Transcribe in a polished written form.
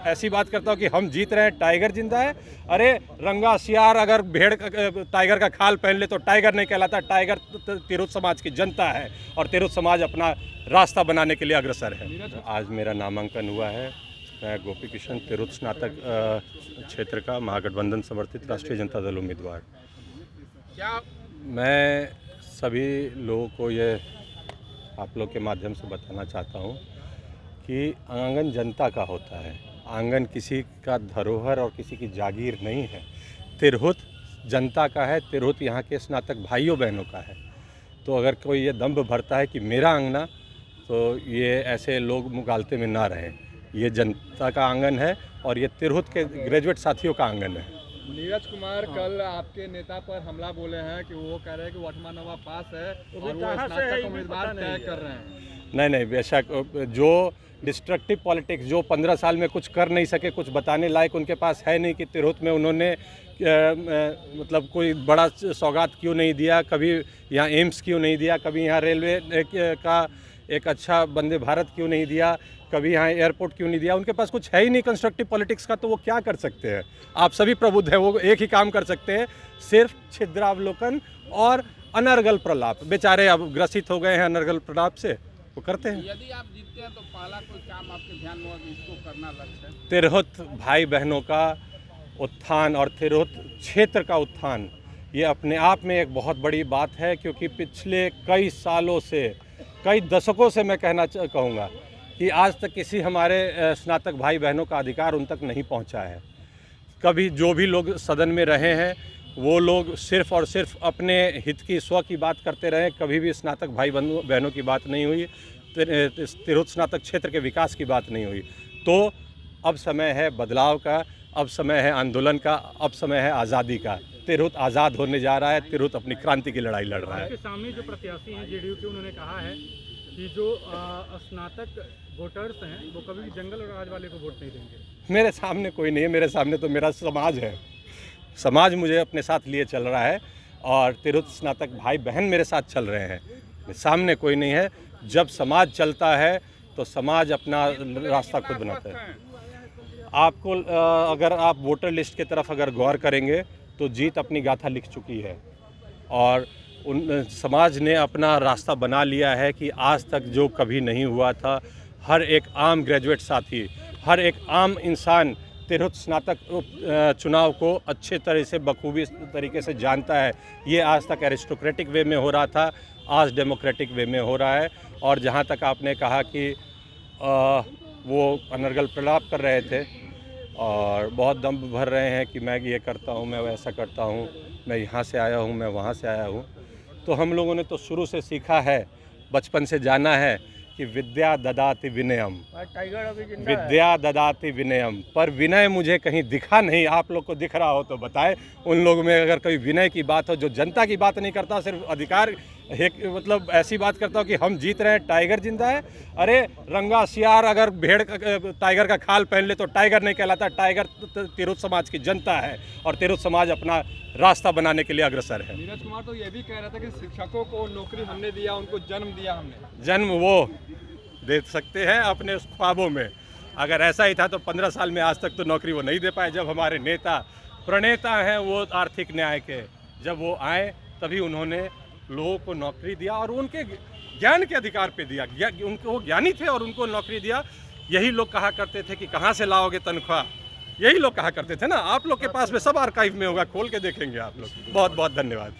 ऐसी बात करता हूँ कि हम जीत रहे हैं, टाइगर जिंदा है। अरे रंगा सियार अगर भेड़ टाइगर का खाल पहन ले तो टाइगर नहीं कहलाता। टाइगर तिरहुत समाज की जनता है और तिरहुत समाज अपना रास्ता बनाने के लिए अग्रसर है। आज मेरा नामांकन हुआ है। मैं गोपी किशन तिरहुत स्नातक क्षेत्र का महागठबंधन समर्थित राष्ट्रीय जनता दल उम्मीदवार। क्या मैं सभी लोगों को ये आप लोग के माध्यम से बताना चाहता हूँ कि आंगन जनता का होता है। आंगन किसी का धरोहर और किसी की जागीर नहीं है। तिरहुत जनता का है। तिरहुत यहाँ के स्नातक भाइयों बहनों का है। तो अगर कोई ये दंभ भरता है कि मेरा आंगना, तो ये ऐसे लोग मुगालते में ना रहें। ये जनता का आंगन है और ये तिरहुत के ग्रेजुएट साथियों का आंगन है। नीरज कुमार कल आपके नेता पर हमला बोले हैं कि वो कह रहे हैं कि वो 8वां 9वां पास है और वो स्नातक उम्मीदवार तय कर रहे हैं। नहीं, बेशक जो डिस्ट्रक्टिव पॉलिटिक्स, जो 15 साल में कुछ कर नहीं सके, कुछ बताने लायक उनके पास है नहीं कि तिरहुत में उन्होंने मतलब कोई बड़ा सौगात क्यों नहीं दिया, कभी यहाँ एम्स क्यों नहीं दिया, कभी यहाँ रेलवे का एक अच्छा वंदे भारत क्यों नहीं दिया, कभी यहाँ एयरपोर्ट क्यों नहीं दिया। उनके पास कुछ है ही नहीं कंस्ट्रक्टिव पॉलिटिक्स का, तो वो क्या कर सकते हैं। आप सभी प्रबुद्ध हैं, वो एक ही काम कर सकते हैं, सिर्फ छिद्रावलोकन और अनर्गल प्रलाप। बेचारे अब ग्रसित हो गए हैं अनर्गल प्रलाप से, वो करते हैं। यदि आप जीतते हैं तो पहला कोई काम आपके ध्यान में होगा कि इसको करना लक्ष्य है। तिरहुत भाई बहनों का उत्थान और तिरहुत क्षेत्र का उत्थान, ये अपने आप में एक बहुत बड़ी बात है, क्योंकि पिछले कई सालों से, कई दशकों से मैं कहूँगा कि आज तक किसी हमारे स्नातक भाई बहनों का अधिकार उन तक नहीं पहुँचा है। कभी जो भी लोग सदन में रहे हैं वो लोग सिर्फ़ और सिर्फ अपने हित की, स्व की बात करते रहे। कभी भी स्नातक भाई बहनों की बात नहीं हुई, तिरहुत स्नातक क्षेत्र के विकास की बात नहीं हुई। तो अब समय है बदलाव का, अब समय है आंदोलन का, अब समय है आज़ादी का। तिरहुत आज़ाद होने जा रहा है। तिरहुत अपनी क्रांति की लड़ाई लड़ रहा है। आपके सामने जो प्रत्याशी हैं जेडीयू के, उन्होंने कहा है कि जो स्नातक वोटर्स हैं वो कभी भी जंगल और राज वाले को वोट नहीं देंगे। मेरे सामने कोई नहीं है, मेरे सामने तो मेरा समाज है। समाज मुझे अपने साथ लिए चल रहा है और तिरहुत स्नातक भाई बहन मेरे साथ चल रहे हैं। सामने कोई नहीं है। जब समाज चलता है तो समाज अपना रास्ता खुद बनाता है। आपको अगर आप वोटर लिस्ट की तरफ अगर गौर करेंगे तो जीत अपनी गाथा लिख चुकी है और उन समाज ने अपना रास्ता बना लिया है कि आज तक जो कभी नहीं हुआ था। हर एक आम ग्रेजुएट साथी, हर एक आम इंसान तिरहुत स्नातक चुनाव को अच्छे तरह से, बखूबी तरीके से जानता है। ये आज तक एरिस्टोक्रेटिक वे में हो रहा था, आज डेमोक्रेटिक वे में हो रहा है। और जहाँ तक आपने कहा कि वो अनर्गल प्रलाप कर रहे थे और बहुत दम भर रहे हैं कि मैं ये करता हूँ, मैं वैसा करता हूँ, मैं यहाँ से आया हूँ, मैं वहाँ से आया हूँ, तो हम लोगों ने तो शुरू से सीखा है, बचपन से जाना है कि विद्या ददाति विनयम, विद्या ददाति विनयम। पर विनय मुझे कहीं दिखा नहीं। आप लोग को दिख रहा हो तो बताएं। उन लोगों में अगर कोई विनय की बात हो, जो जनता की बात नहीं करता, सिर्फ अधिकार मतलब ऐसी बात करता हूँ कि हम जीत रहे हैं, टाइगर जिंदा है। अरे रंगा सियार अगर भेड़ टाइगर का खाल पहन ले तो टाइगर नहीं कहलाता। टाइगर तिरहुत समाज की जनता है और तिरहुत समाज अपना रास्ता बनाने के लिए अग्रसर है। नीरज कुमार तो ये भी कह रहा था कि शिक्षकों को नौकरी हमने दिया, उनको जन्म दिया हमने। जन्म वो दे सकते हैं अपने ख्वाबों में। अगर ऐसा ही था तो 15 साल में आज तक तो नौकरी वो नहीं दे पाए। जब हमारे नेता प्रणेता हैं वो आर्थिक न्याय के, जब वो आए तभी उन्होंने लोगों को नौकरी दिया और उनके ज्ञान के अधिकार पे दिया। वो ज्ञानी थे और उनको नौकरी दिया। यही लोग कहा करते थे कि कहाँ से लाओगे तनख्वाह, यही लोग कहा करते थे ना। आप लोग के पास में सब आर्काइव में होगा, खोल के देखेंगे आप लोग। बहुत बहुत धन्यवाद।